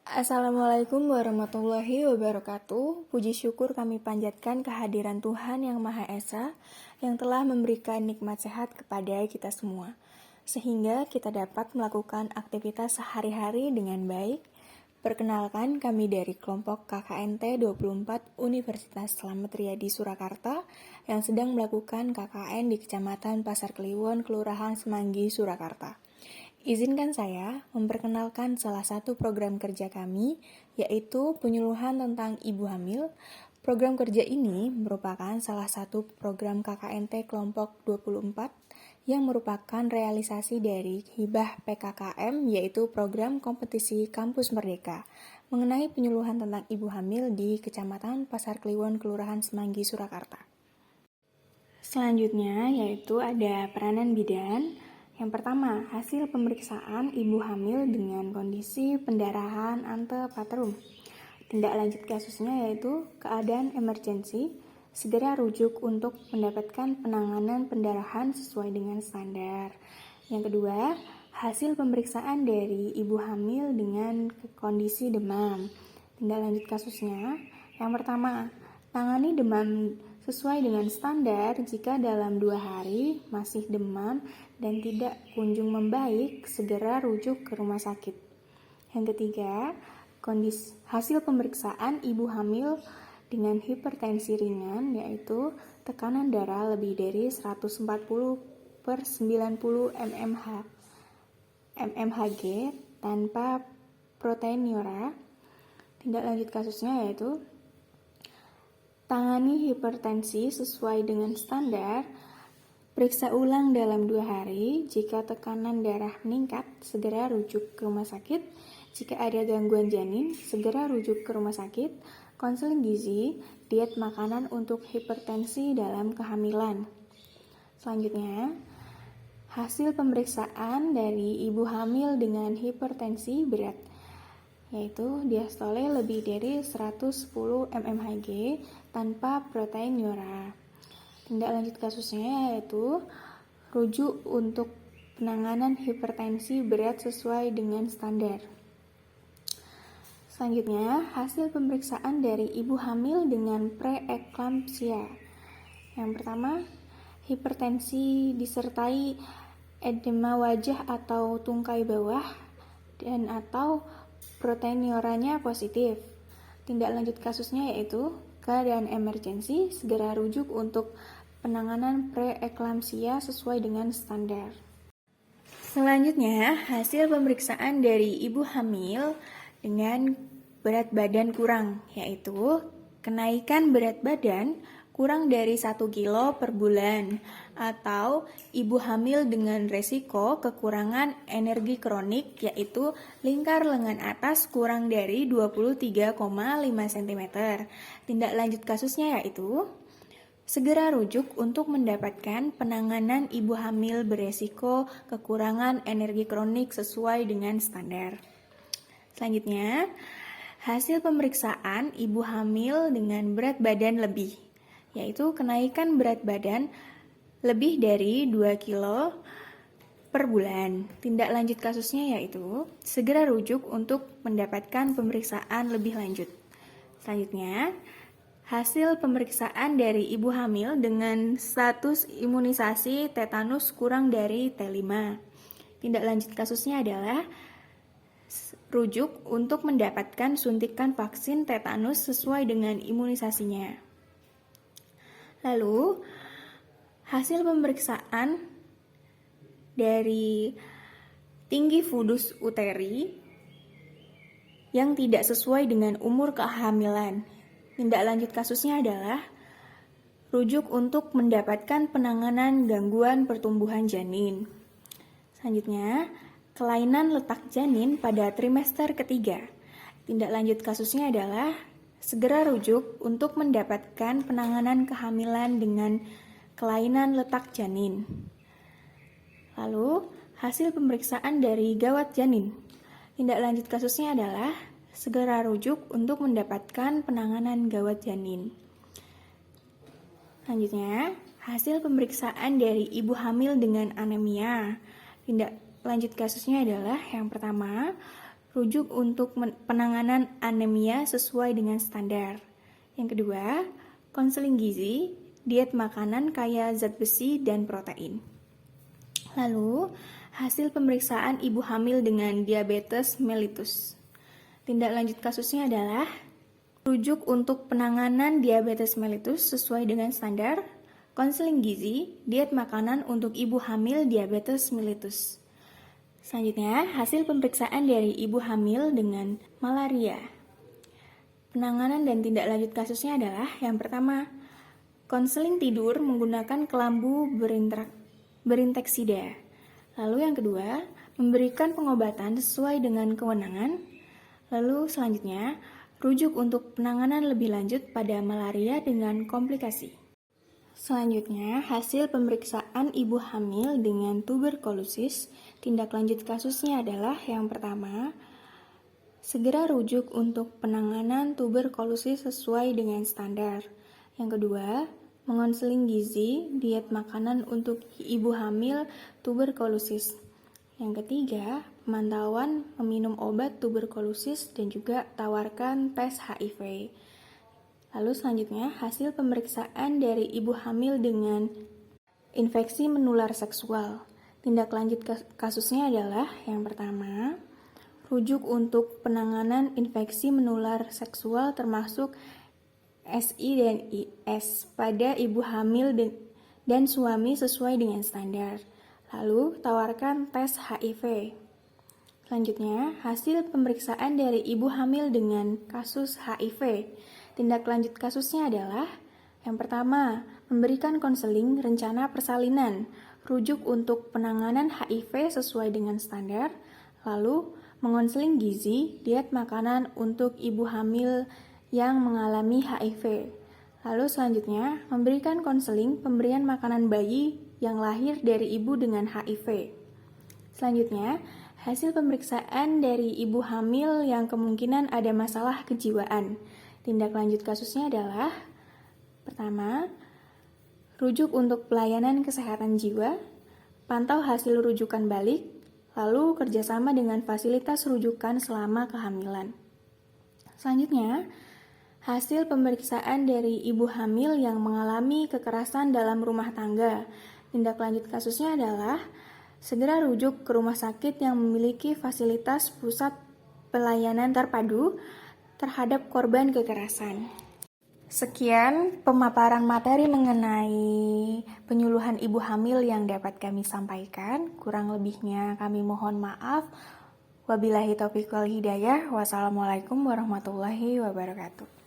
Assalamualaikum warahmatullahi wabarakatuh. Puji syukur kami panjatkan kehadiran Tuhan Yang Maha Esa yang telah memberikan nikmat sehat kepada kita semua, sehingga kita dapat melakukan aktivitas sehari-hari dengan baik. Perkenalkan, kami dari kelompok KKNT 24 Universitas Slamet Riyadi Surakarta yang sedang melakukan KKN di Kecamatan Pasar Kliwon, Kelurahan Semanggi, Surakarta. Izinkan saya memperkenalkan salah satu program kerja kami, yaitu penyuluhan tentang ibu hamil. Program kerja ini merupakan salah satu program KKNT kelompok 24 yang merupakan realisasi dari Hibah PKKM, yaitu program kompetisi Kampus Merdeka, mengenai penyuluhan tentang ibu hamil di Kecamatan Pasar Kliwon, Kelurahan Semanggi, Surakarta. Selanjutnya yaitu ada peranan bidan. Yang pertama, hasil pemeriksaan ibu hamil dengan kondisi pendarahan antepartum. Tindak lanjut kasusnya yaitu keadaan emergensi, segera rujuk untuk mendapatkan penanganan pendarahan sesuai dengan standar. Yang kedua, hasil pemeriksaan dari ibu hamil dengan kondisi demam. Tindak lanjut kasusnya, yang pertama, tangani demam sesuai dengan standar jika dalam 2 hari masih demam dan tidak kunjung membaik, segera rujuk ke rumah sakit. Yang ketiga, hasil pemeriksaan ibu hamil dengan hipertensi ringan, yaitu tekanan darah lebih dari 140/90 mmHg tanpa proteinuria. Tindak lanjut kasusnya yaitu tangani hipertensi sesuai dengan standar, periksa ulang dalam 2 hari, jika tekanan darah meningkat, segera rujuk ke rumah sakit, jika ada gangguan janin, segera rujuk ke rumah sakit, konseling gizi, diet makanan untuk hipertensi dalam kehamilan. Selanjutnya, hasil pemeriksaan dari ibu hamil dengan hipertensi berat, yaitu diastole lebih dari 110 mmHg tanpa proteinuria. Tindak lanjut kasusnya yaitu rujuk untuk penanganan hipertensi berat sesuai dengan standar. Selanjutnya, hasil pemeriksaan dari ibu hamil dengan preeklampsia. Yang pertama, hipertensi disertai edema wajah atau tungkai bawah dan atau proteinuria positif. Tindak lanjut kasusnya yaitu keadaan emergensi, segera rujuk untuk penanganan preeklampsia sesuai dengan standar. Selanjutnya, hasil pemeriksaan dari ibu hamil dengan berat badan kurang, yaitu kenaikan berat badan kurang dari 1 kilo per bulan, atau ibu hamil dengan resiko kekurangan energi kronik, yaitu lingkar lengan atas kurang dari 23,5 cm. Tindak lanjut kasusnya yaitu segera rujuk untuk mendapatkan penanganan ibu hamil beresiko kekurangan energi kronik sesuai dengan standar. Selanjutnya, hasil pemeriksaan ibu hamil dengan berat badan lebih, yaitu kenaikan berat badan lebih dari 2 kilo per bulan. Tindak lanjut kasusnya yaitu segera rujuk untuk mendapatkan pemeriksaan lebih lanjut. Selanjutnya, hasil pemeriksaan dari ibu hamil dengan status imunisasi tetanus kurang dari T5. Tindak lanjut kasusnya adalah rujuk untuk mendapatkan suntikan vaksin tetanus sesuai dengan imunisasinya. Lalu, hasil pemeriksaan dari tinggi fundus uteri yang tidak sesuai dengan umur kehamilan. Tindak lanjut kasusnya adalah rujuk untuk mendapatkan penanganan gangguan pertumbuhan janin. Selanjutnya, kelainan letak janin pada trimester ketiga. Tindak lanjut kasusnya adalah segera rujuk untuk mendapatkan penanganan kehamilan dengan kelainan letak janin. Lalu, hasil pemeriksaan dari gawat janin. Tindak lanjut kasusnya adalah segera rujuk untuk mendapatkan penanganan gawat janin. Selanjutnya, hasil pemeriksaan dari ibu hamil dengan anemia. Tindak lanjut kasusnya adalah yang pertama, rujuk untuk penanganan anemia sesuai dengan standar. Yang kedua, konseling gizi, diet makanan kaya zat besi dan protein. Lalu, hasil pemeriksaan ibu hamil dengan diabetes mellitus. Tindak lanjut kasusnya adalah rujuk untuk penanganan diabetes mellitus sesuai dengan standar, konseling gizi, diet makanan untuk ibu hamil diabetes mellitus. Selanjutnya, hasil pemeriksaan dari ibu hamil dengan malaria. Penanganan dan tindak lanjut kasusnya adalah yang pertama, konseling tidur menggunakan kelambu berinteksida. Lalu yang kedua, memberikan pengobatan sesuai dengan kewenangan. Lalu selanjutnya, rujuk untuk penanganan lebih lanjut pada malaria dengan komplikasi. Selanjutnya, hasil pemeriksaan ibu hamil dengan tuberkulosis. Tindak lanjut kasusnya adalah yang pertama, segera rujuk untuk penanganan tuberkulosis sesuai dengan standar. Yang kedua, mengonseling gizi, diet makanan untuk ibu hamil tuberkulosis. Yang ketiga, pemantauan meminum obat tuberkulosis dan juga tawarkan tes HIV. Lalu selanjutnya, hasil pemeriksaan dari ibu hamil dengan infeksi menular seksual. Tindak lanjut kasusnya adalah yang pertama, rujuk untuk penanganan infeksi menular seksual termasuk SI dan IS pada ibu hamil dan suami sesuai dengan standar. Lalu, tawarkan tes HIV. Selanjutnya, hasil pemeriksaan dari ibu hamil dengan kasus HIV. Tindak lanjut kasusnya adalah yang pertama, memberikan konseling rencana persalinan, rujuk untuk penanganan HIV sesuai dengan standar, lalu mengonseling gizi, diet makanan untuk ibu hamil yang mengalami HIV. Lalu selanjutnya, memberikan konseling pemberian makanan bayi yang lahir dari ibu dengan HIV. Selanjutnya, hasil pemeriksaan dari ibu hamil yang kemungkinan ada masalah kejiwaan. Tindak lanjut kasusnya adalah pertama, rujuk untuk pelayanan kesehatan jiwa, pantau hasil rujukan balik, lalu kerjasama dengan fasilitas rujukan selama kehamilan. Selanjutnya, hasil pemeriksaan dari ibu hamil yang mengalami kekerasan dalam rumah tangga. Tindak lanjut kasusnya adalah segera rujuk ke rumah sakit yang memiliki fasilitas pusat pelayanan terpadu terhadap korban kekerasan. Sekian pemaparan materi mengenai penyuluhan ibu hamil yang dapat kami sampaikan. Kurang lebihnya kami mohon maaf. Wabillahi taufiq wal hidayah. Wassalamualaikum warahmatullahi wabarakatuh.